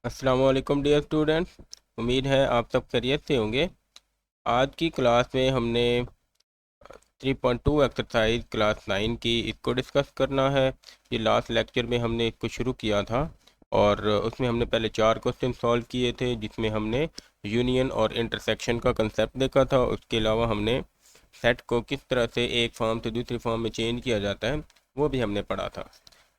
अस्सलाम वालेकुम dear students. उम्मीद है आप सब खैरियत से होंगे। आज की क्लास में हमने 3.2 एक्सरसाइज क्लास 9 की इसको डिस्कस करना है। ये लास्ट लेक्चर में हमने इसको शुरू किया था और उसमें हमने पहले 4 क्वेश्चन सॉल्व किए थे, जिसमें हमने यूनियन और इंटरसेक्शन का कंसेप्ट देखा था। उसके अलावा हमने सेट को किस तरह से एक फॉर्म से दूसरी फॉर्म में चेंज किया जाता है वो भी हमने पढ़ा था।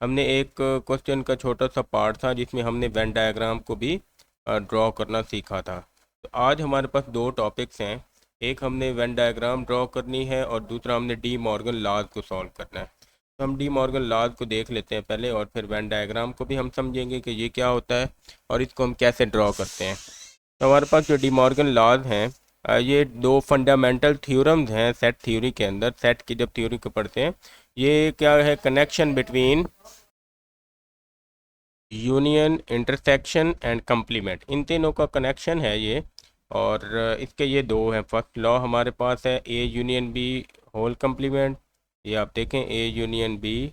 हमने एक क्वेश्चन का छोटा सा पार्ट था जिसमें हमने वेन डायग्राम को भी ड्रॉ करना सीखा था। तो आज हमारे पास दो टॉपिक्स हैं। एक हमने वेन डायग्राम ड्रॉ करनी है और दूसरा हमने डी मॉर्गन लॉज को सॉल्व करना है। तो हम डी मॉर्गन लॉज को देख लेते हैं पहले, और फिर वेन डायग्राम को भी हम समझेंगे कि ये क्या होता है और इसको हम कैसे ड्रॉ करते हैं। तो हमारे पास जो डी मॉर्गन लॉज हैं, ये दो फंडामेंटल थ्योरम्स हैं सेट थ्योरी के अंदर। सेट की जब थ्योरी को पढ़ते हैं, ये क्या है, connection between union, intersection and complement, इन तीनों का कनेक्शन है ये। और इसके ये दो हैं। फर्स्ट लॉ हमारे पास है A union B whole complement. ये आप देखें, A union B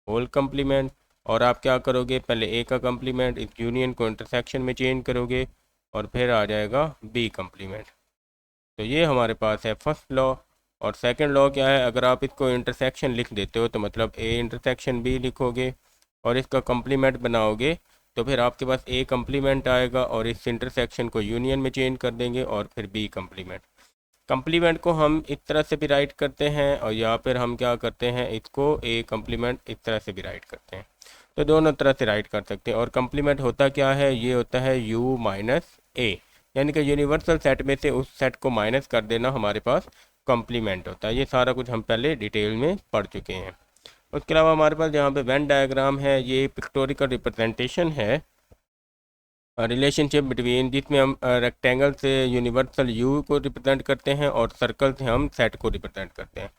whole complement. और आप क्या करोगे, पहले ए का कंप्लीमेंट, इस यूनियन को इंटरसेक्शन में चेंज करोगे और फिर आ जाएगा बी कंप्लीमेंट। तो ये हमारे पास है फर्स्ट लॉ। और सेकंड लॉ क्या है, अगर आप इसको इंटरसेक्शन लिख देते हो तो मतलब ए इंटरसेक्शन बी लिखोगे और इसका कंप्लीमेंट बनाओगे, तो फिर आपके पास ए कंप्लीमेंट आएगा और इस इंटरसेक्शन को यूनियन में चेंज कर देंगे और फिर बी कंप्लीमेंट। कंप्लीमेंट को हम इस तरह से भी राइट करते हैं और या फिर हम क्या करते हैं, इसको ए कंप्लीमेंट इस तरह से भी राइट करते हैं। तो दोनों तरह से राइट कर सकते हैं। और कंप्लीमेंट होता क्या है, ये होता है यू माइनस ए, यानी कि यूनिवर्सल सेट में से उस सेट को माइनस कर देना हमारे पास कंप्लीमेंट होता है। ये सारा कुछ हम पहले डिटेल में पढ़ चुके हैं। उसके अलावा हमारे पास यहाँ पे वेन डायग्राम है, ये पिक्टोरिकल रिप्रेजेंटेशन है रिलेशनशिप बिटवीन, जिसमें हम रेक्टेंगल से यूनिवर्सल यू को रिप्रेजेंट करते हैं और सर्कल से हम सेट को रिप्रेजेंट करते हैं।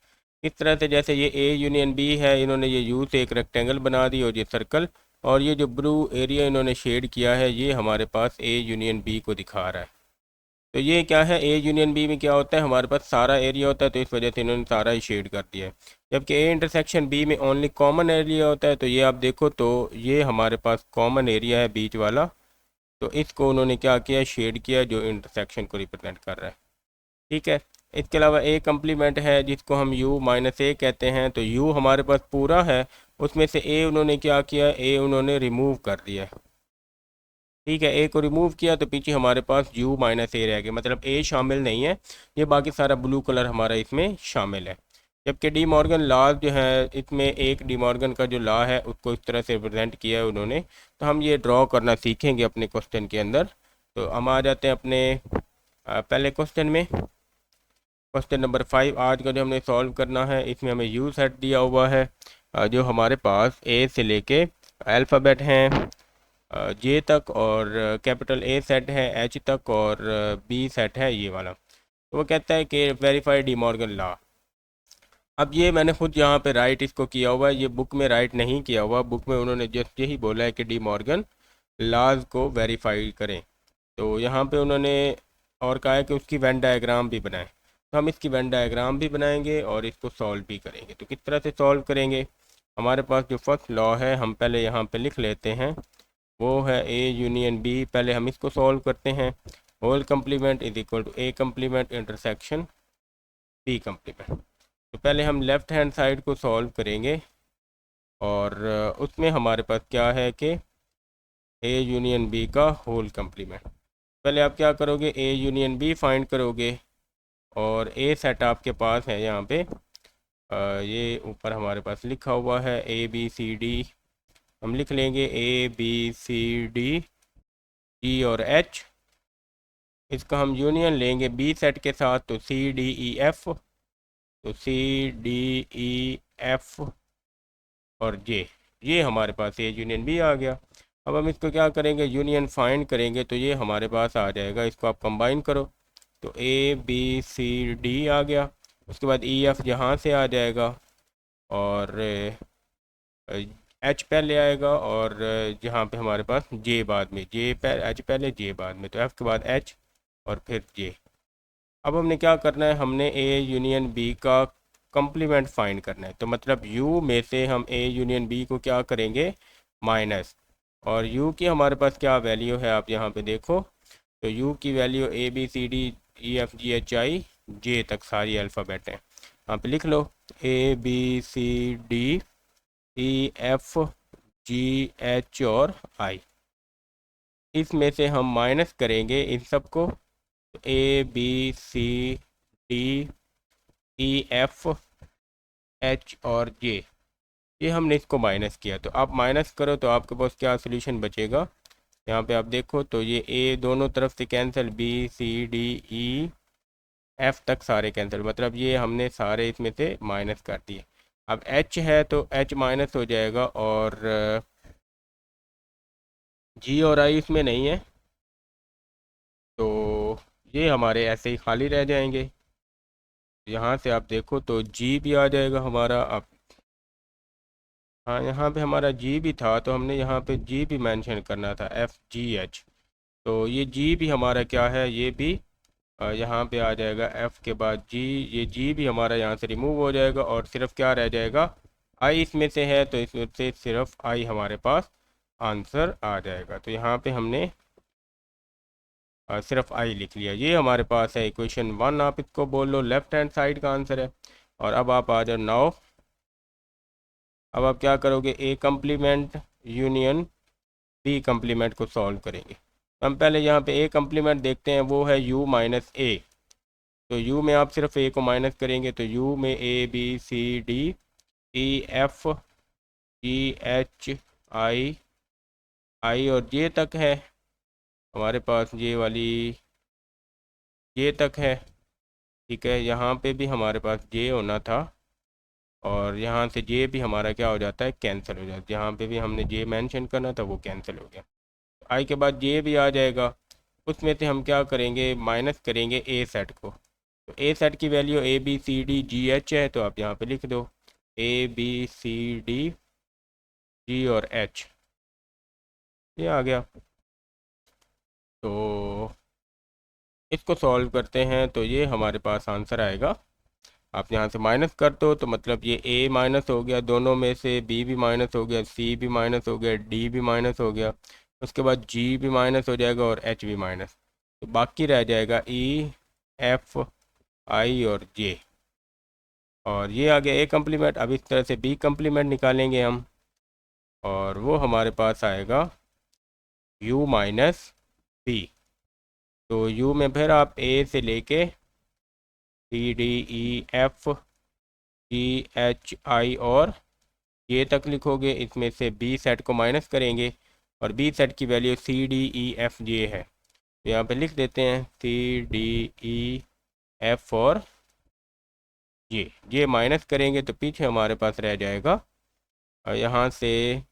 इस तरह से जैसे ये ए यूनियन बी है, इन्होंने ये यू से एक रेक्टेंगल बना दी और ये सर्कल, और ये जो ब्लू एरिया इन्होंने शेड किया है ये हमारे पास ए यूनियन बी को दिखा रहा है। तो ये क्या है, ए यूनियन बी में क्या होता है, हमारे पास सारा एरिया होता है, तो इस वजह से इन्होंने सारा ही शेड कर दिया है। जबकि ए इंटरसेक्शन बी में ओनली कॉमन एरिया होता है। तो ये आप देखो, तो ये हमारे पास कॉमन एरिया है बीच वाला, तो इसको उन्होंने क्या किया, शेड किया, जो इंटरसेक्शन को रिप्रेजेंट कर रहा है। ठीक है। इसके अलावा ए कंप्लीमेंट है जिसको हम u माइनस ए कहते हैं। तो u हमारे पास पूरा है, उसमें से a उन्होंने क्या किया, a उन्होंने रिमूव कर दिया है। ठीक है, a को रिमूव किया तो पीछे हमारे पास u माइनस ए रह गया, मतलब a शामिल नहीं है, ये बाकी सारा ब्लू कलर हमारा इसमें शामिल है। जबकि डी मॉर्गन लॉ जो है, इसमें एक डी मॉर्गन का जो लॉ है उसको इस तरह से रिप्रेजेंट किया है उन्होंने। तो हम ये ड्रॉ करना सीखेंगे अपने क्वेश्चन के अंदर। तो हम आ जाते हैं अपने पहले क्वेश्चन में। क्वेश्चन नंबर 5 आज का जो हमने सॉल्व करना है, इसमें हमें यू सेट दिया हुआ है, जो हमारे पास ए से लेके अल्फ़ाबेट हैं जे तक, और कैपिटल ए सेट है एच तक, और बी सेट है ये वाला। तो वो कहता है कि वेरीफाई डी मॉर्गन लॉ। अब ये मैंने खुद यहाँ पे राइट इसको किया हुआ है, ये बुक में राइट नहीं किया हुआ। बुक में उन्होंने जस्ट यही बोला है कि डी मॉर्गन लॉज को वेरीफाई करें। तो यहाँ पे उन्होंने और कहा है कि उसकी वेन डायग्राम भी बनाएं। तो हम इसकी वेन डायग्राम भी बनाएंगे और इसको सॉल्व भी करेंगे। तो किस तरह से सॉल्व करेंगे, हमारे पास जो फर्स्ट लॉ है हम पहले यहाँ पे लिख लेते हैं, वो है ए यूनियन बी। पहले हम इसको सॉल्व करते हैं। Whole complement is equal to A complement intersection B complement. तो पहले हम लेफ्ट हैंड साइड को सॉल्व करेंगे और उसमें हमारे पास क्या है कि ए यूनियन बी का होल कंप्लीमेंट। पहले आप क्या करोगे, ए यूनियन बी फाइंड करोगे और ए सेट आपके पास है यहाँ पे, ये ऊपर हमारे पास लिखा हुआ है ए बी सी डी। हम लिख लेंगे ए बी सी डी ई और एच। इसका हम यूनियन लेंगे बी सेट के साथ, तो सी डी ई एफ, तो सी डी ई एफ और जे, ये हमारे पास ए यूनियन बी आ गया। अब हम इसको क्या करेंगे, यूनियन फाइंड करेंगे, तो ये हमारे पास आ जाएगा। इसको आप कंबाइन करो तो ए बी सी डी आ गया। उसके बाद ई एफ यहाँ से आ जाएगा और एच पहले आएगा, और जहाँ पे हमारे पास जे बाद में, जे पहले एच पहले जे बाद में, तो एफ के बाद एच और फिर जे। अब हमने क्या करना है, हमने ए यूनियन बी का कंप्लीमेंट फाइंड करना है। तो मतलब यू में से हम ए यूनियन बी को क्या करेंगे, माइनस। और u की हमारे पास क्या वैल्यू है आप यहाँ पे देखो, तो u की value A B C D E F G H I J तक सारी अल्फ़ाबेट हैं। यहाँ पे लिख लो A B C D E F G H और आई। इसमें से हम माइनस करेंगे इन सबको, A B C D E F H और जे, ये हमने इसको माइनस किया। तो आप माइनस करो तो आपके पास क्या सोल्यूशन बचेगा, यहाँ पे आप देखो तो ये ए दोनों तरफ से cancel, B C D E F तक सारे कैंसिल, मतलब ये हमने सारे इसमें से माइनस कर दिए। अब एच है तो एच माइनस हो जाएगा, और जी और आई इसमें नहीं है, तो ये हमारे ऐसे ही खाली रह जाएंगे। यहाँ से आप देखो तो जी भी आ जाएगा हमारा। अब हाँ, यहाँ पे हमारा जी भी था, तो हमने यहाँ पे जी भी मेंशन करना था, एफ जी एच। तो ये जी भी हमारा क्या है, ये भी यहाँ पे आ जाएगा एफ के बाद जी, ये जी भी हमारा यहाँ से रिमूव हो जाएगा, और सिर्फ क्या रह जाएगा, आई इसमें से है, तो इसमें से सिर्फ आई हमारे पास आंसर आ जाएगा। तो यहाँ पे हमने सिर्फ आई लिख लिया। ये हमारे पास है इक्वेशन 1, आप इसको बोल लो लेफ्ट हैंड साइड का आंसर है। और अब आप आ जाओ नाउ, अब आप क्या करोगे, A complement union B complement को सॉल्व करेंगे। हम पहले यहाँ पे ए कम्प्लीमेंट देखते हैं, वो है u माइनस ए। तो u में आप सिर्फ a को माइनस करेंगे, तो u में a b c d e f g h i और j तक है हमारे पास, ये वाली j तक है। ठीक है, यहाँ पे भी हमारे पास j होना था, और यहाँ से j भी हमारा क्या हो जाता है, कैंसिल हो जाता है। यहाँ पे भी हमने j मेंशन करना था, वो कैंसिल हो गया। i के बाद j भी आ जाएगा, उसमें से हम क्या करेंगे, माइनस करेंगे ए सेट को। तो ए सेट की value A B C D G H है, तो आप यहाँ पे लिख दो ए बी सी डी जी और एच, ये आ गया। तो इसको सॉल्व करते हैं, तो ये हमारे पास आंसर आएगा। आप यहाँ से माइनस कर दो, तो मतलब ये ए माइनस हो गया, दोनों में से बी भी माइनस हो गया, सी भी माइनस हो गया, डी भी माइनस हो गया, उसके बाद जी भी माइनस हो जाएगा, और एच भी माइनस। तो बाकी रह जाएगा ई एफ आई और जे, और ये आ गया ए कम्प्लीमेंट। अब इस तरह से बी कम्प्लीमेंट निकालेंगे हम, और वो हमारे पास आएगा u माइनस बी। तो u में फिर आप a से लेके C D E F G H I और ये तक लिखोगे, इसमें से b सेट को माइनस करेंगे, और b सेट की value C D E F J है। तो यहाँ पे लिख देते हैं सी डी ई एफ और ये माइनस करेंगे, तो पीछे हमारे पास रह जाएगा, और यहाँ से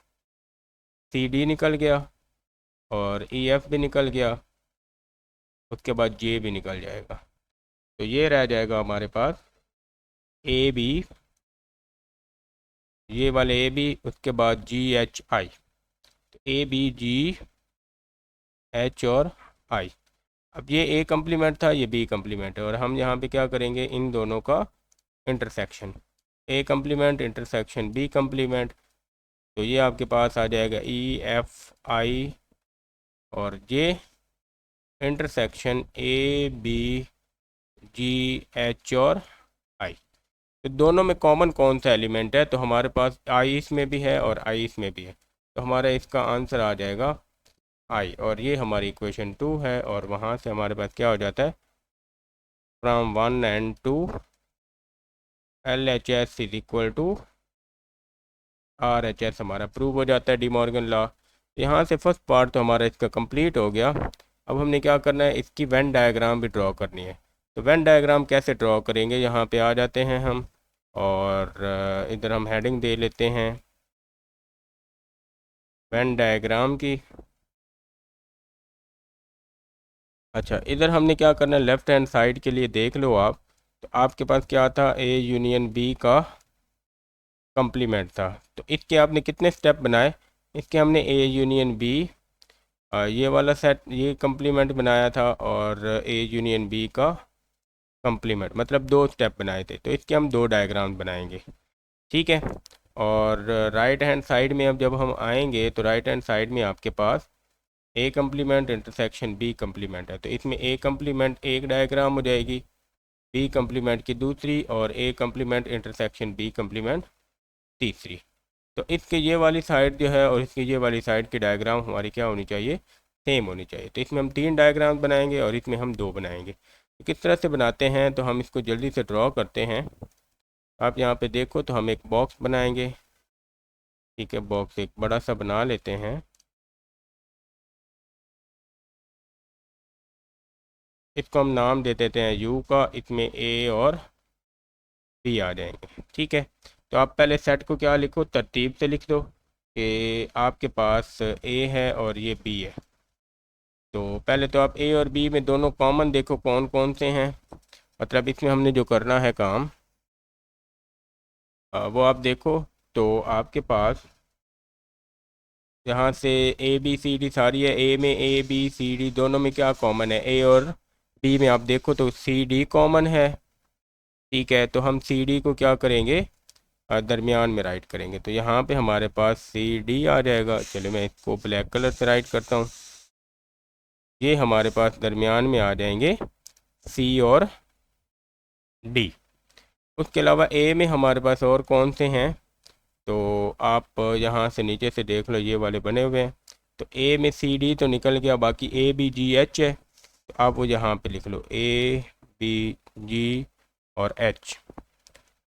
सी डी निकल गया, और ई एफ भी निकल गया, उसके बाद जे भी निकल जाएगा। तो ये रह जाएगा हमारे पास ए बी, ये वाले ए बी, उसके बाद जी एच आई, तो ए बी जी एच और आई। अब ये ए कम्प्लीमेंट था, ये बी कम्प्लीमेंट है, और हम यहाँ पे क्या करेंगे, इन दोनों का intersection, A complement intersection B complement. तो ये आपके पास आ जाएगा ई एफ आई और J intersection A B G H और आई। तो दोनों में कॉमन कौन सा एलिमेंट है, तो हमारे पास आई इसमें भी है और आई इसमें भी है, तो हमारा इसका आंसर आ जाएगा आई। और ये हमारी इक्वेशन 2 है, और वहाँ से हमारे पास क्या हो जाता है, from 1 and 2 LHS is equal to RHS हमारा प्रूव हो जाता है, डी मॉर्गन लॉ। यहाँ से फर्स्ट पार्ट तो हमारा इसका कंप्लीट हो गया। अब हमने क्या करना है, इसकी वेन डायग्राम भी ड्रॉ करनी है। तो वेन डायग्राम कैसे ड्रॉ करेंगे, यहाँ पे आ जाते हैं हम, और इधर हम हेडिंग दे लेते हैं वेन डायग्राम की। अच्छा, इधर हमने क्या करना है, लेफ़्ट हैंड साइड के लिए देख लो आप, तो आपके पास क्या था, ए यूनियन बी का कम्प्लीमेंट था। तो इसके आपने कितने स्टेप बनाए, इसके हमने ए यूनियन बी ये वाला सेट, ये कम्प्लीमेंट बनाया था, और ए यूनियन बी का कम्प्लीमेंट, मतलब 2 स्टेप बनाए थे। तो इसके हम 2 डायग्राम बनाएंगे, ठीक है। और राइट हैंड साइड में अब जब हम आएंगे तो राइट हैंड साइड में आपके पास A complement intersection B complement है। तो इसमें ए कम्प्लीमेंट एक डायग्राम हो जाएगी, बी कम्प्लीमेंट की दूसरी, और A complement intersection B complement तीसरी। तो इसके ये वाली साइड जो है और इसकी ये वाली साइड की डायग्राम हमारी क्या होनी चाहिए, सेम होनी चाहिए। तो इसमें हम 3 डायग्राम बनाएंगे और इसमें हम 2 बनाएंगे। तो किस तरह से बनाते हैं, तो हम इसको जल्दी से ड्रॉ करते हैं। आप यहाँ पे देखो तो हम एक बॉक्स बनाएंगे। ठीक है, बॉक्स एक बड़ा सा बना लेते हैं। इसको हम नाम दे देते हैं यू का, इसमें ए और बी आ जाएंगे। ठीक है, तो आप पहले सेट को क्या लिखो, तरतीब से लिख दो कि आपके पास ए है और ये बी है। तो पहले तो आप ए और बी में दोनों कॉमन देखो कौन कौन से हैं। मतलब इसमें हमने जो करना है काम वो आप देखो। तो आपके पास यहाँ से ए बी सी डी सारी है। ए में ए बी सी डी दोनों में क्या कॉमन है, ए और बी में आप देखो तो सी डी कॉमन है। ठीक है, तो हम सी डी को क्या करेंगे, दरमियान में राइट करेंगे। तो यहाँ पे हमारे पास सी डी आ जाएगा। चलो मैं इसको ब्लैक कलर से राइट करता हूँ। ये हमारे पास दरमियान में आ जाएंगे सी और डी। उसके अलावा ए में हमारे पास और कौन से हैं, तो आप यहाँ से नीचे से देख लो, ये वाले बने हुए हैं। तो ए में सी डी तो निकल गया, बाकी ए बी जी एच है। तो आप वो यहाँ पे लिख लो ए बी जी और एच।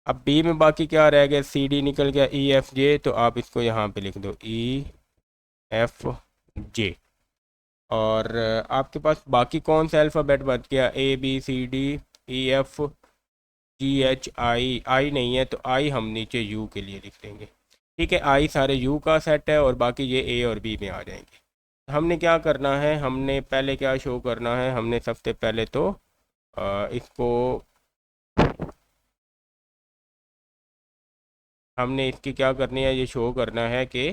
अब बी में बाकी क्या रह गया, सी डी निकल गया, ई एफ जे। तो आप इसको यहाँ पे लिख दो ई एफ जे। और आपके पास बाकी कौन सा अल्फ़ाबेट बच गया, A B C D E F G H I. I नहीं है तो आई हम नीचे यू के लिए लिख देंगे। ठीक है, आई सारे यू का सेट है और बाकी ये ए और बी में आ जाएंगे। हमने क्या करना है, हमने पहले क्या शो करना है, हमने सबसे पहले तो इसको हमने इसकी क्या करनी है, ये शो करना है कि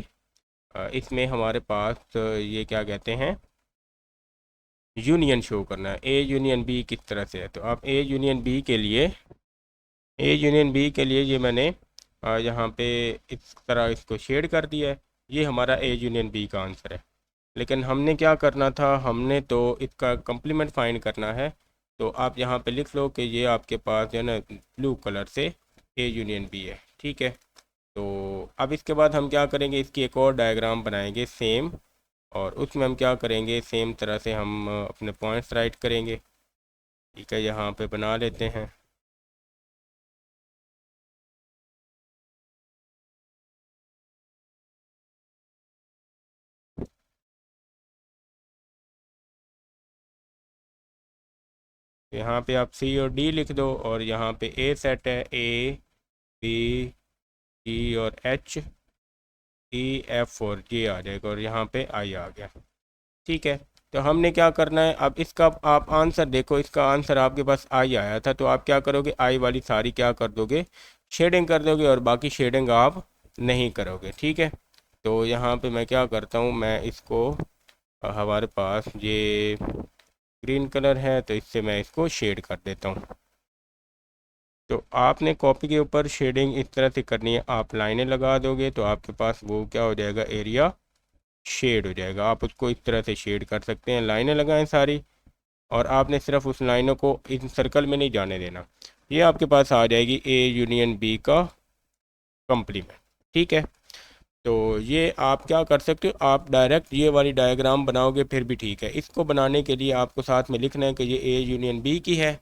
इसमें हमारे पास ये क्या कहते हैं, यूनियन शो करना है। ए यूनियन बी किस तरह से है, तो आप ए यूनियन बी के लिए ये मैंने यहाँ पे इस तरह इसको शेड कर दिया है। ये हमारा ए यूनियन बी का आंसर है। लेकिन हमने क्या करना था, हमने तो इसका कंप्लीमेंट फाइंड करना है। तो आप यहाँ पे लिख लो कि ये आपके पास जो है ना ब्लू कलर से ए यूनियन बी है। ठीक है, तो अब इसके बाद हम क्या करेंगे, इसकी एक और डायग्राम बनाएंगे सेम। और उसमें हम क्या करेंगे, सेम तरह से हम अपने पॉइंट्स राइट करेंगे। ठीक है, यहाँ पे बना लेते हैं। यहाँ पे आप सी और डी लिख दो और यहाँ पे ए सेट है, ए बी जी और एच, ई एफ और जे आ जाएगा और यहाँ पे आई आ गया। ठीक है, तो हमने क्या करना है, अब इसका आप आंसर देखो, इसका आंसर आपके पास आई आया था। तो आप क्या करोगे, आई वाली सारी क्या कर दोगे, शेडिंग कर दोगे और बाकी शेडिंग आप नहीं करोगे। ठीक है, तो यहाँ पे मैं क्या करता हूँ, मैं इसको हमारे पास ये ग्रीन कलर है तो इससे मैं इसको शेड कर देता हूँ। तो आपने कॉपी के ऊपर शेडिंग इस तरह से करनी है, आप लाइनें लगा दोगे तो आपके पास वो क्या हो जाएगा, एरिया शेड हो जाएगा। आप उसको इस तरह से शेड कर सकते हैं, लाइनें लगाएं सारी, और आपने सिर्फ उस लाइनों को इन सर्कल में नहीं जाने देना। ये आपके पास आ जाएगी ए यूनियन बी का कंप्लीमेंट। ठीक है, तो ये आप क्या कर सकते हो, आप डायरेक्ट ये वाली डायग्राम बनाओगे फिर भी ठीक है। इसको बनाने के लिए आपको साथ में लिखना है कि ये ए यूनियन बी की है।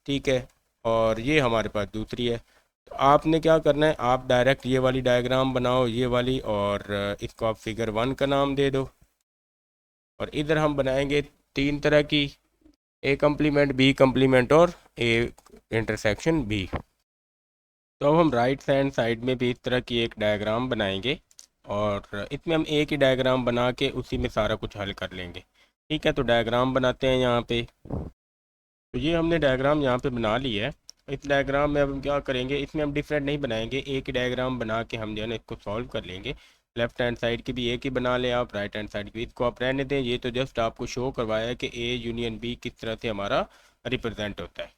ठीक है, और ये हमारे पास दूसरी है। तो आपने क्या करना है, आप डायरेक्ट ये वाली डायग्राम बनाओ, ये वाली, और इसको आप फिगर 1 का नाम दे दो। और इधर हम बनाएंगे 3 तरह की, ए कम्प्लीमेंट, बी कम्प्लीमेंट और ए इंटरसेक्शन बी। तो अब हम राइट हैंड साइड में भी इस तरह की एक डायग्राम बनाएंगे और इसमें हम एक ही डायग्राम बना के उसी में सारा कुछ हल कर लेंगे। ठीक है, तो डायग्राम बनाते हैं यहाँ पे। तो ये हमने डायग्राम यहाँ पे बना ली है। इस डायग्राम में अब हम क्या करेंगे, इसमें हम डिफरेंट नहीं बनाएंगे, एक ही डायग्राम बना के हम जो है ना इसको सॉल्व कर लेंगे। लेफ्ट हैंड साइड की भी एक ही बना लें आप, राइट हैंड साइड की, इसको आप रहने दें। ये तो जस्ट आपको शो करवाया है कि ए यूनियन बी किस तरह से हमारा रिप्रेजेंट होता है।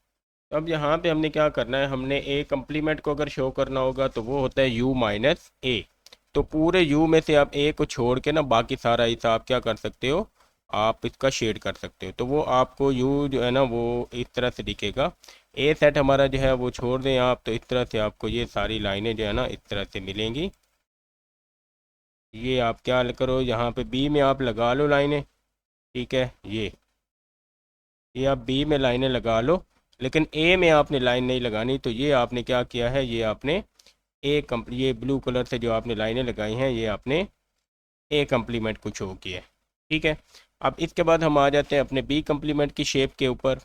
तो अब यहाँ पे हमने क्या करना है, हमने ए कम्प्लीमेंट को अगर शो करना होगा तो वो होता है यू माइनस ए। तो पूरे यू में से आप ए को छोड़ के ना बाकी सारा हिस्सा आप क्या कर सकते हो, आप इसका शेड कर सकते हो। तो वो आपको यू जो है ना वो इस तरह से दिखेगा। ए सेट हमारा जो है वो छोड़ दें आप, तो इस तरह से आपको ये सारी लाइनें जो है ना इस तरह से मिलेंगी। ये आप क्या करो, यहाँ पे बी में आप लगा लो लाइनें, ठीक है। ये आप बी में लाइनें लगा लो, लेकिन ए में आपने लाइन नहीं लगानी। तो ये आपने क्या किया है, ये आपने ये ब्लू कलर से जो आपने लाइनें लगाई हैं ये आपने ए कम्प्लीमेंट को शो किया है, ठीक है। अब इसके बाद हम आ जाते हैं अपने बी कम्प्लीमेंट की शेप के ऊपर।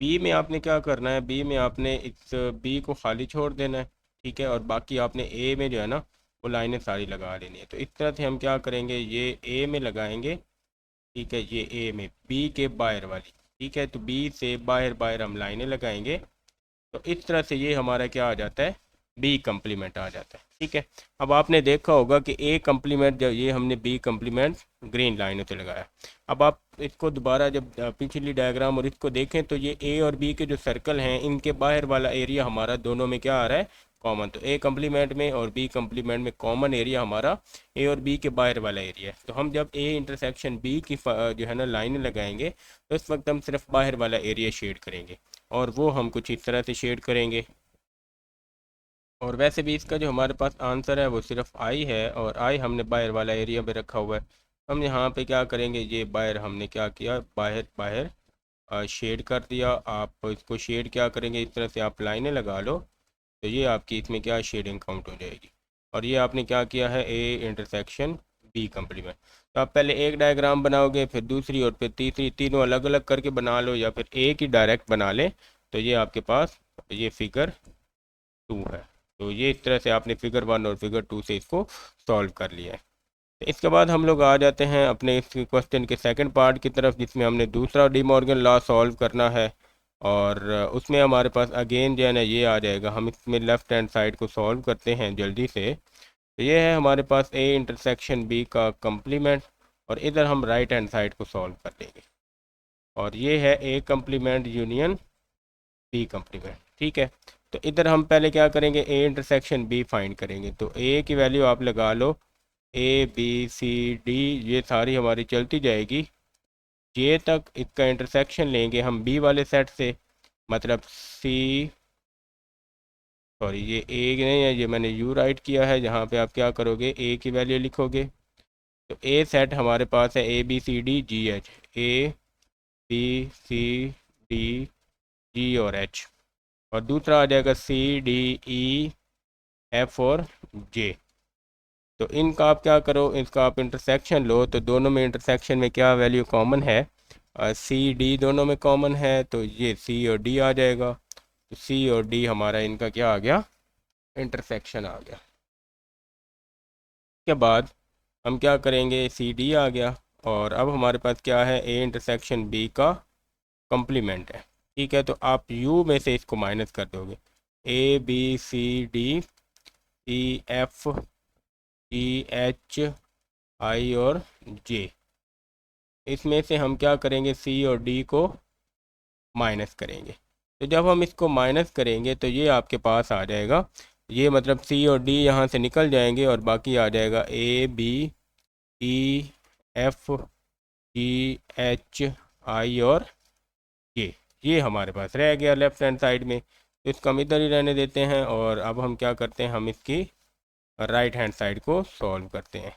बी में आपने क्या करना है, बी में आपने इस बी को खाली छोड़ देना है, ठीक है। और बाकी आपने ए में जो है ना वो लाइनें सारी लगा लेनी है। तो इस तरह से हम क्या करेंगे, ये ए में लगाएंगे, ठीक है। ये ए में बी के बाहर वाली, ठीक है। तो बी से बाहर बाहर हम लाइनें लगाएंगे। तो इस तरह से ये हमारा क्या आ जाता है, बी कम्प्लीमेंट आ जाता है, ठीक है। अब आपने देखा होगा कि ए कम्प्लीमेंट जब ये हमने बी कम्प्लीमेंट ग्रीन लाइनों से लगाया। अब आप इसको दोबारा जब पिछली डायग्राम और इसको देखें तो ये ए और बी के जो सर्कल हैं इनके बाहर वाला एरिया हमारा दोनों में क्या आ रहा है, कॉमन। तो ए कम्प्लीमेंट में और बी कम्प्लीमेंट में कॉमन एरिया हमारा ए और बी के बाहर वाला एरिया है। तो हम जब ए इंटरसेक्शन बी की जो है ना लाइन लगाएंगे तो इस वक्त हम सिर्फ बाहर वाला एरिया शेड करेंगे, और वो हम कुछ इस तरह से शेड करेंगे। और वैसे भी इसका जो हमारे पास आंसर है वो सिर्फ आई है, और आई हमने बाहर वाला एरिया में रखा हुआ है। हम यहाँ पे क्या करेंगे, ये बाहर हमने क्या किया, बाहर बाहर शेड कर दिया। आप इसको शेड क्या करेंगे, इस तरह से आप लाइनें लगा लो, तो ये आपकी इसमें क्या शेडिंग काउंट हो जाएगी। और ये आपने क्या किया है, ए इंटरसेक्शन बी कम्प्लीमेंट। तो आप पहले एक डायग्राम बनाओगे, फिर दूसरी और फिर तीसरी, तीनों अलग अलग करके बना लो, या फिर एक ही डायरेक्ट बना ले। तो ये आपके पास ये फिगर 2 है। तो ये इस तरह से आपने फिगर 1 और फिगर 2 से इसको सॉल्व कर लिया है। तो इसके बाद हम लोग आ जाते हैं अपने इस क्वेश्चन के सेकंड पार्ट की तरफ, जिसमें हमने दूसरा डी मॉर्गन लॉ सॉल्व करना है। और उसमें हमारे पास अगेन जो है ना ये आ जाएगा। हम इसमें लेफ्ट हैंड साइड को सॉल्व करते हैं जल्दी से। तो ये है हमारे पास ए इंटरसेक्शन बी का कम्प्लीमेंट, और इधर हम राइट हैंड साइड को सॉल्व कर लेंगे। और ये है A complement union B complement, ठीक है। तो इधर हम पहले क्या करेंगे, ए इंटरसेक्शन बी फाइंड करेंगे। तो ए की वैल्यू आप लगा लो, ए बी सी डी ये सारी हमारी चलती जाएगी। जे तक इसका इंटरसेक्शन लेंगे हम बी वाले सेट से, मतलब सी, सॉरी ये ए नहीं है, ये मैंने यू राइट किया है। जहाँ पे आप क्या करोगे, ए की वैल्यू लिखोगे। तो ए सेट हमारे पास है A B C D G H, A B C D G और एच। और दूसरा आ जाएगा सी डी ई एफ और जे। तो इनका आप क्या करो, इसका आप इंटरसेक्शन लो। तो दोनों में इंटरसेक्शन में क्या वैल्यू कॉमन है, सी डी दोनों में कॉमन है, तो ये सी और डी आ जाएगा। तो सी और डी हमारा इनका क्या आ गया, इंटरसेक्शन आ गया। के बाद हम क्या करेंगे, सी डी आ गया। और अब हमारे पास क्या है, ए इंटरसेक्शन बी का कम्प्लीमेंट है, ठीक है। तो आप यू में से इसको माइनस कर दोगे, A B C D E F E H I और जे। इसमें से हम क्या करेंगे, सी और डी को माइनस करेंगे। तो जब हम इसको माइनस करेंगे तो ये आपके पास आ जाएगा, ये मतलब सी और डी यहाँ से निकल जाएंगे, और बाकी आ जाएगा A B E F G H I और ये हमारे पास रह गया लेफ्ट हैंड साइड में। तो इसको हम इधर ही रहने देते हैं। और अब हम क्या करते हैं, हम इसकी राइट हैंड साइड को सॉल्व करते हैं।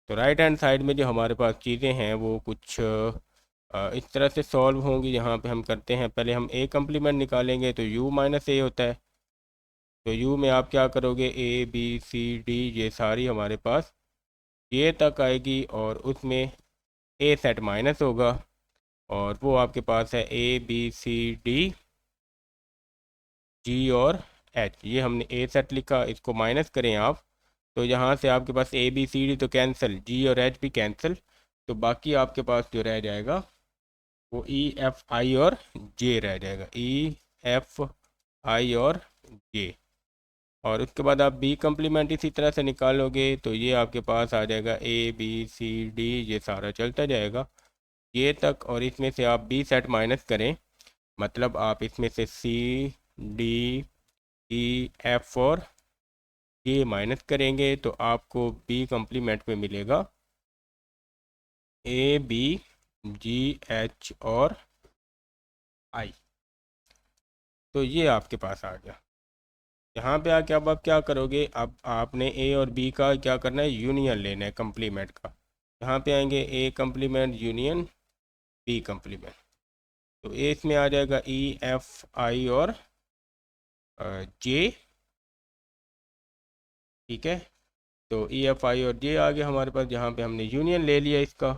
तो राइट हैंड साइड में जो हमारे पास चीज़ें हैं वो कुछ इस तरह से सॉल्व होंगी। यहाँ पे हम करते हैं, पहले हम ए कम्प्लीमेंट निकालेंगे तो यू माइनस ए होता है। तो यू में आप क्या करोगे, ए बी सी डी ये सारी हमारे पास ये तक आएगी, और उसमें ए सेट माइनस होगा, और वो आपके पास है A B C D G और एच। ये हमने ए सेट लिखा, इसको माइनस करें आप, तो यहाँ से आपके पास ए बी सी डी तो कैंसिल, जी और एच भी कैंसिल। तो बाकी आपके पास जो रह जाएगा वो ई एफ आई और जे रह जाएगा, ई एफ आई और जे। और उसके बाद आप बी कम्प्लीमेंट इसी तरह से निकालोगे, तो ये आपके पास आ जाएगा ए बी सी डी ये सारा चलता जाएगा, ये तक, और इसमें से आप बी सेट माइनस करें, मतलब आप इसमें से सी डी ई एफ और ये माइनस करेंगे तो आपको बी कम्प्लीमेंट में मिलेगा ए बी जी एच और आई। तो ये आपके पास आ गया। यहाँ पे आके अब आप क्या करोगे, अब आपने ए और बी का क्या करना है, यूनियन लेना है कम्प्लीमेंट का। यहाँ पे आएंगे A complement union B complement, तो ए इसमें आ जाएगा ई एफ आई और जे। ठीक है, तो ई एफ आई और जे आ गया हमारे पास, जहाँ पे हमने यूनियन ले लिया इसका।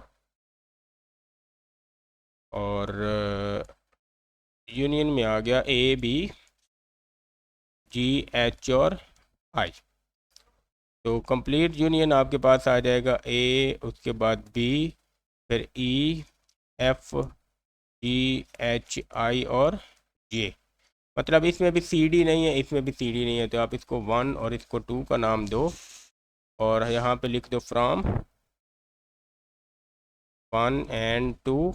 और यूनियन में आ गया ए बी जी एच और आई। तो कंप्लीट यूनियन आपके पास आ जाएगा ए, उसके बाद बी, फिर ई एफ जी एच आई और जे। मतलब इसमें भी सी डी नहीं है, इसमें भी सी डी नहीं है, तो आप इसको 1 और इसको 2 का नाम दो, और यहाँ पे लिख दो from 1 and 2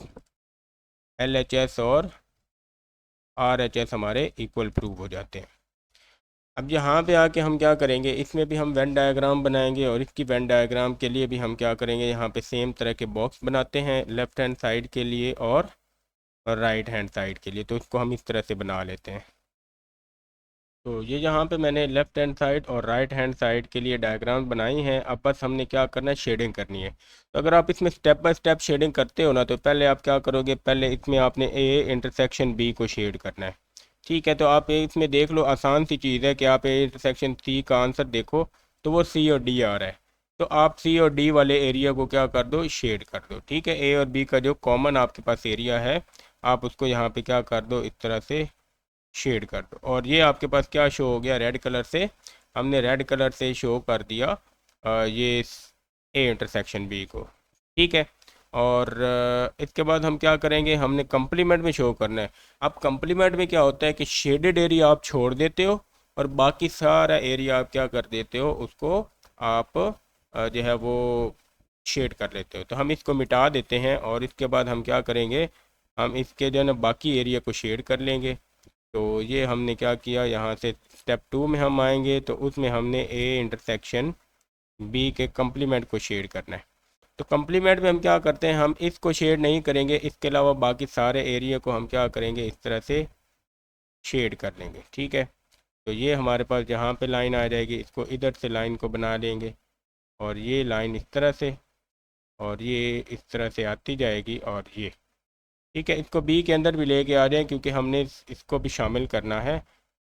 L H S और आर एच एस हमारे इक्वल प्रूव हो जाते हैं। अब यहाँ पे आके हम क्या करेंगे, इसमें भी हम वेन डायग्राम बनाएंगे, और इसकी वेन डायग्राम के लिए भी हम क्या करेंगे, यहाँ पे सेम तरह के बॉक्स बनाते हैं लेफ़्ट हैंड साइड के लिए और राइट हैंड साइड के लिए। तो इसको हम इस तरह से बना लेते हैं। तो ये यहाँ पे मैंने लेफ़्ट हैंड साइड और राइट हैंड साइड के लिए डायग्राम बनाई हैं। अब बस हमने क्या करना है, शेडिंग करनी है। तो अगर आप इसमें स्टेप बाय स्टेप शेडिंग करते हो ना, तो पहले आप क्या करोगे, पहले इसमें आपने ए इंटरसेक्शन बी को शेड करना है। ठीक है, तो आप इसमें देख लो, आसान सी चीज़ है कि आप ए इंटरसेक्शन सी का आंसर देखो तो वो सी और डी आ रहा है, तो आप सी और डी वाले एरिया को क्या कर दो, शेड कर दो। ठीक है, ए और बी का जो कॉमन आपके पास एरिया है, आप उसको यहाँ पे क्या कर दो, इस तरह से शेड कर दो। और ये आपके पास क्या शो हो गया, रेड कलर से, हमने रेड कलर से शो कर दिया ये ए इंटरसेक्शन बी को। ठीक है, और इसके बाद हम क्या करेंगे, हमने कम्प्लीमेंट में शो करना है। अब कम्प्लीमेंट में क्या होता है कि शेडेड एरिया आप छोड़ देते हो, और बाकी सारा एरिया आप क्या कर देते हो, उसको आप जो है वो शेड कर लेते हो। तो हम इसको मिटा देते हैं, और इसके बाद हम क्या करेंगे, हम इसके जो है ना बाकी एरिया को शेड कर लेंगे। तो ये हमने क्या किया, यहाँ से स्टेप 2 में हम आएंगे, तो उसमें हमने ए इंटरसेक्शन बी के कम्प्लीमेंट को शेड करना है। तो कम्प्लीमेंट में हम क्या करते हैं, हम इसको शेड नहीं करेंगे, इसके अलावा बाकी सारे एरिया को हम क्या करेंगे, इस तरह से शेड कर लेंगे। ठीक है, तो ये हमारे पास जहाँ पे लाइन आ जाएगी, इसको इधर से लाइन को बना लेंगे, और ये लाइन इस तरह से, और ये इस तरह से आती जाएगी, और ये ठीक है, इसको बी के अंदर भी लेके आ जाएं, क्योंकि हमने इसको भी शामिल करना है,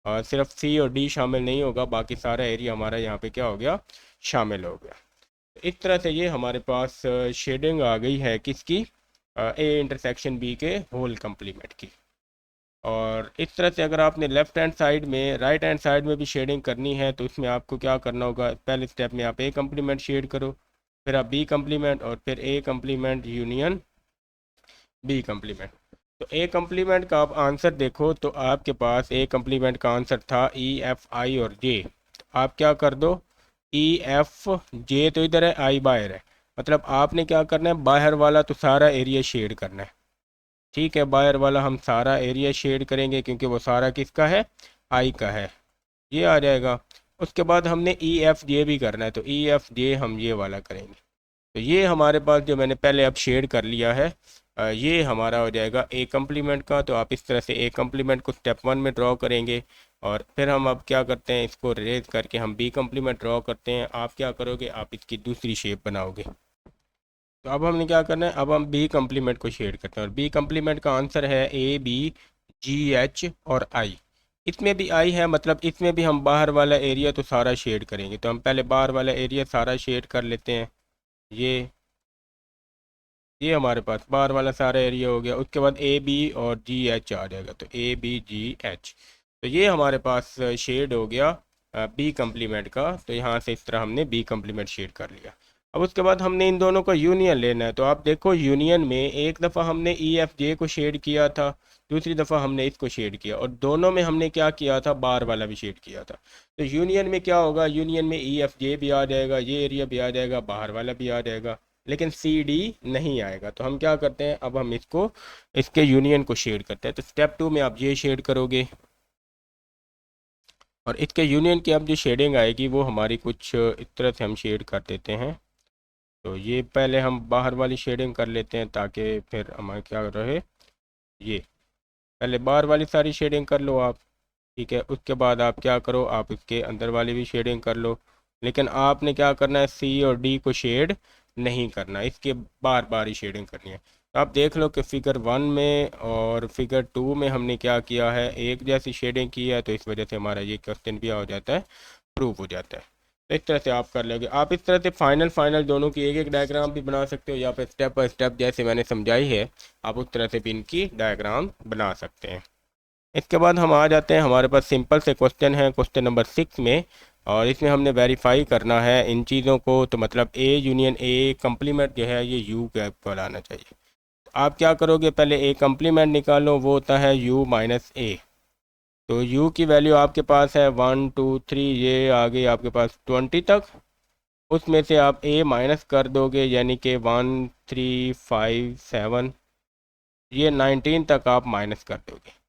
और सिर्फ सी और डी शामिल नहीं होगा, बाकी सारा एरिया हमारा यहाँ पे क्या हो गया, शामिल हो गया। इस तरह से ये हमारे पास शेडिंग आ गई है किसकी, ए इंटरसेक्शन बी के होल कम्प्लीमेंट की। और इस तरह से अगर आपने लेफ़्ट हैंड साइड में, राइट हैंड साइड में भी शेडिंग करनी है, तो इसमें आपको क्या करना होगा, पहले स्टेप में आप ए कम्प्लीमेंट शेड करो, फिर आप बी कम्प्लीमेंट, और फिर A complement union B complement. तो ए कम्प्लीमेंट का आप आंसर देखो, तो आपके पास ए कम्प्लीमेंट का आंसर था ई एफ आई और जे। आप क्या कर दो, ई एफ जे तो इधर है, आई बाहर है, मतलब आपने क्या करना है, बाहर वाला तो सारा एरिया शेड करना है। ठीक है, बाहर वाला हम सारा एरिया शेड करेंगे, क्योंकि वो सारा किसका है, आई का है, ये आ जाएगा। उसके बाद हमने ई एफ जे भी करना है, तो ई एफ जे हम ये वाला करेंगे। तो ये हमारे पास जो मैंने पहले अब शेड कर लिया है, ये हमारा हो जाएगा ए कम्प्लीमेंट का। तो आप इस तरह से ए कम्प्लीमेंट को स्टेप 1 में ड्रॉ करेंगे, और फिर हम अब क्या करते हैं, इसको रेज करके हम बी कम्प्लीमेंट ड्रॉ करते हैं। आप क्या करोगे, आप इसकी दूसरी शेप बनाओगे। तो अब हमने क्या करना है, अब हम बी कम्प्लीमेंट को शेड करते हैं, और बी कम्प्लीमेंट का आंसर है ए बी जी एच और आई। इसमें भी आई है, मतलब इसमें भी हम बाहर वाला एरिया तो सारा शेड करेंगे। तो हम पहले बाहर वाला एरिया सारा शेड कर लेते हैं। ये हमारे पास बाहर वाला सारा एरिया हो गया। उसके बाद ए बी और जी एच आ जाएगा, तो ए बी जी एच, तो ये हमारे पास शेड हो गया बी कम्प्लीमेंट का। तो यहाँ से इस तरह हमने बी कम्प्लीमेंट शेड कर लिया। अब उसके बाद हमने इन दोनों का यूनियन लेना है। तो आप देखो, यूनियन में एक दफ़ा हमने ई एफ जे को शेड किया था, दूसरी दफ़ा हमने इसको शेड किया, और दोनों में हमने क्या किया था, बार वाला भी शेड किया था। तो यूनियन में क्या होगा, यूनियन में ई एफ जे भी आ जाएगा, ये एरिया भी आ जाएगा, बाहर वाला भी आ जाएगा। लेकिन सी डी नहीं आएगा। तो हम क्या करते हैं, अब हम इसको इसके यूनियन को शेड करते हैं। तो स्टेप 2 में आप ये शेड करोगे और इसके यूनियन की अब जो शेडिंग आएगी वो हमारी कुछ इस तरह से हम शेड कर देते हैं। तो ये पहले हम बाहर वाली शेडिंग कर लेते हैं ताकि फिर हमारे क्या रहे, ये पहले बाहर वाली सारी शेडिंग कर लो आप, ठीक है। उसके बाद आप क्या करो, आप इसके अंदर वाली भी शेडिंग कर लो, लेकिन आपने क्या करना है, सी और डी को शेड नहीं करना, इसके बार बार ही शेडिंग करनी है। तो आप देख लो कि फिगर 1 में और फिगर 2 में हमने क्या किया है, एक जैसी शेडिंग की है, तो इस वजह से हमारा ये क्वेश्चन भी हो जाता है, प्रूव हो जाता है। तो इस तरह से आप कर लोगे। आप इस तरह से फाइनल दोनों की एक एक डायग्राम भी बना सकते हो, या फिर स्टेप बाय स्टेप जैसे मैंने समझाई है आप उस तरह से भी इनकी डायग्राम बना सकते हैं। इसके बाद हम आ जाते हैं, हमारे पास सिंपल से क्वेश्चन है, क्वेश्चन नंबर 6 में, और इसमें हमने वेरीफाई करना है इन चीज़ों को। तो मतलब ए यूनियन ए कम्प्लीमेंट जो है ये यू के इक्वल आना चाहिए। तो आप क्या करोगे, पहले ए कम्प्लीमेंट निकालो, वो होता है यू माइनस ए। तो यू की वैल्यू आपके पास है 1 2 3, ये आ गई आपके पास 20 तक। उसमें से आप ए माइनस कर दोगे, यानी कि 1 3 5 7, ये 19 तक आप माइनस कर दोगे।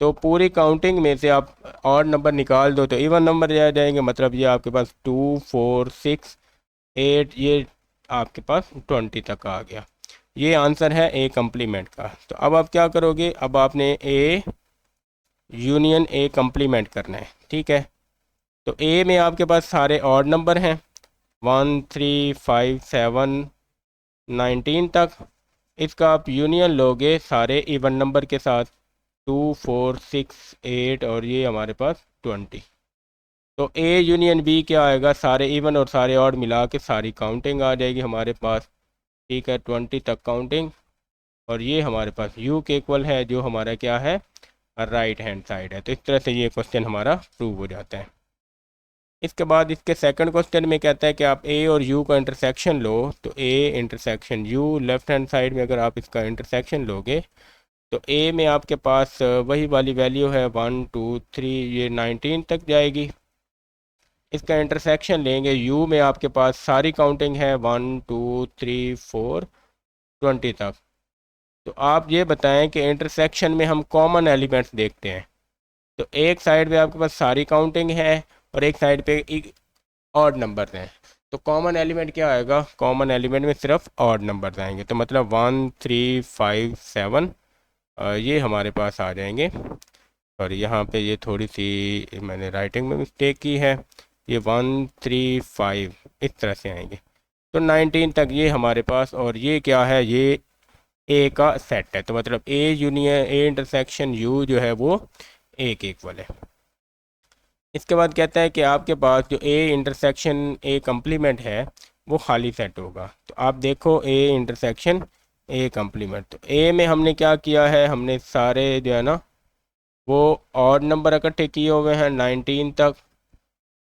तो पूरी काउंटिंग में से आप ऑड नंबर निकाल दो तो इवन नंबर रह जाएंगे, मतलब ये आपके पास 2 4 6 8, ये आपके पास 20 तक आ गया। ये आंसर है ए कम्प्लीमेंट का। तो अब आप क्या करोगे, अब आपने ए यूनियन ए कम्प्लीमेंट करना है, ठीक है। तो ए में आपके पास सारे ऑड नंबर हैं 1 3 5 7 19 तक। इसका आप यूनियन लोगे सारे इवन नंबर के साथ, 2 4 6 8 और ये हमारे पास 20। तो ए यूनियन बी क्या आएगा, सारे इवन और सारे ऑड मिला के सारी काउंटिंग आ जाएगी हमारे पास, ठीक है, 20 तक काउंटिंग। और ये हमारे पास यू के इक्वल है, जो हमारा क्या है, राइट हैंड साइड है। तो इस तरह से ये क्वेश्चन हमारा प्रूव हो जाता है। इसके बाद इसके सेकंड क्वेश्चन में कहता है कि आप ए और यू का इंटरसेक्शन लो। तो A intersection you, left hand side में अगर आप इसका इंटरसेक्शन लोगे तो ए में आपके पास वही वाली वैल्यू है 1 2 3, ये 19 तक जाएगी। इसका इंटरसेक्शन लेंगे यू में, आपके पास सारी काउंटिंग है 1 2 3 4 20 तक। तो आप ये बताएं कि इंटरसेक्शन में हम कॉमन एलिमेंट्स देखते हैं। तो एक साइड पे आपके पास सारी काउंटिंग है और एक साइड पे एक ऑड नंबर हैं। तो कॉमन एलिमेंट क्या आएगा, कॉमन एलिमेंट में सिर्फ ऑड नंबर आएंगे। तो मतलब 1 3 5 7 ये हमारे पास आ जाएंगे। और यहाँ पे ये थोड़ी सी मैंने राइटिंग में मिस्टेक की है, ये 1 3 5 इस तरह से आएंगे। तो 19 तक ये हमारे पास, और ये क्या है, ये ए का सेट है। तो मतलब A union A intersection you जो है वो ए के इक्वल है। इसके बाद कहता है कि आपके पास जो ए इंटरसेक्शन ए कम्प्लीमेंट है वो खाली सेट होगा। तो आप देखो ए इंटरसेक्शन ए कम्प्लीमेंट, तो ए में हमने क्या किया है, हमने सारे जो है ना वो ऑड नंबर इकट्ठे किए हुए हैं 19 तक।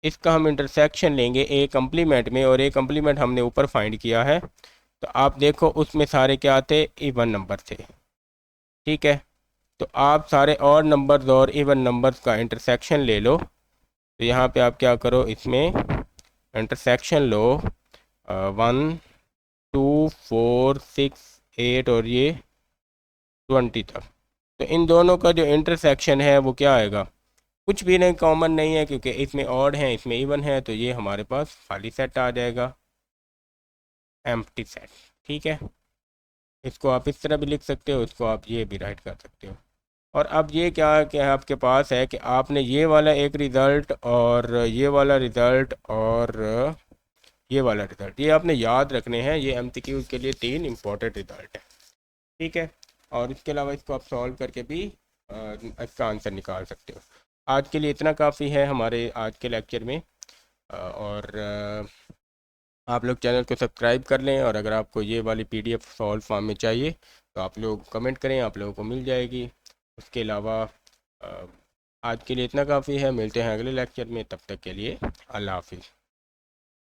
इसका हम इंटरसेक्शन लेंगे ए कम्प्लीमेंट में, और ए कम्प्लीमेंट हमने ऊपर फाइंड किया है। तो आप देखो उसमें सारे क्या थे, इवन नंबर थे, ठीक है। तो आप सारे ऑड नंबर्स और इवन नंबर्स का इंटरसेक्शन ले लो। तो यहाँ पे आप क्या करो, इसमें इंटरसेक्शन लो 1 2 4 6 8 और ये 20 तक। तो इन दोनों का जो इंटरसेक्शन है वो क्या आएगा, कुछ भी नहीं, कॉमन नहीं है, क्योंकि इसमें ऑड है इसमें इवन है। तो ये हमारे पास खाली सेट आ जाएगा, एम्प्टी सेट, ठीक है। इसको आप इस तरह भी लिख सकते हो, इसको आप ये भी राइट कर सकते हो। और अब ये क्या आपके पास है कि आपने ये वाला एक रिज़ल्ट और ये वाला रिज़ल्ट और ये वाला रिज़ल्ट, ये आपने याद रखने हैं। ये एमसीक्यू के लिए 3 इंपॉर्टेंट रिज़ल्ट है, ठीक है। और इसके अलावा इसको आप सॉल्व करके भी इसका आंसर निकाल सकते हो। आज के लिए इतना काफ़ी है हमारे आज के लेक्चर में। और आप लोग चैनल को सब्सक्राइब कर लें, और अगर आपको ये वाली पीडीएफ सॉल्व फॉर्म में चाहिए तो आप लोग कमेंट करें, आप लोगों को मिल जाएगी। उसके अलावा आज के लिए इतना काफ़ी है, मिलते हैं अगले लेक्चर में, तब तक के लिए अल्लाह हाफिज़।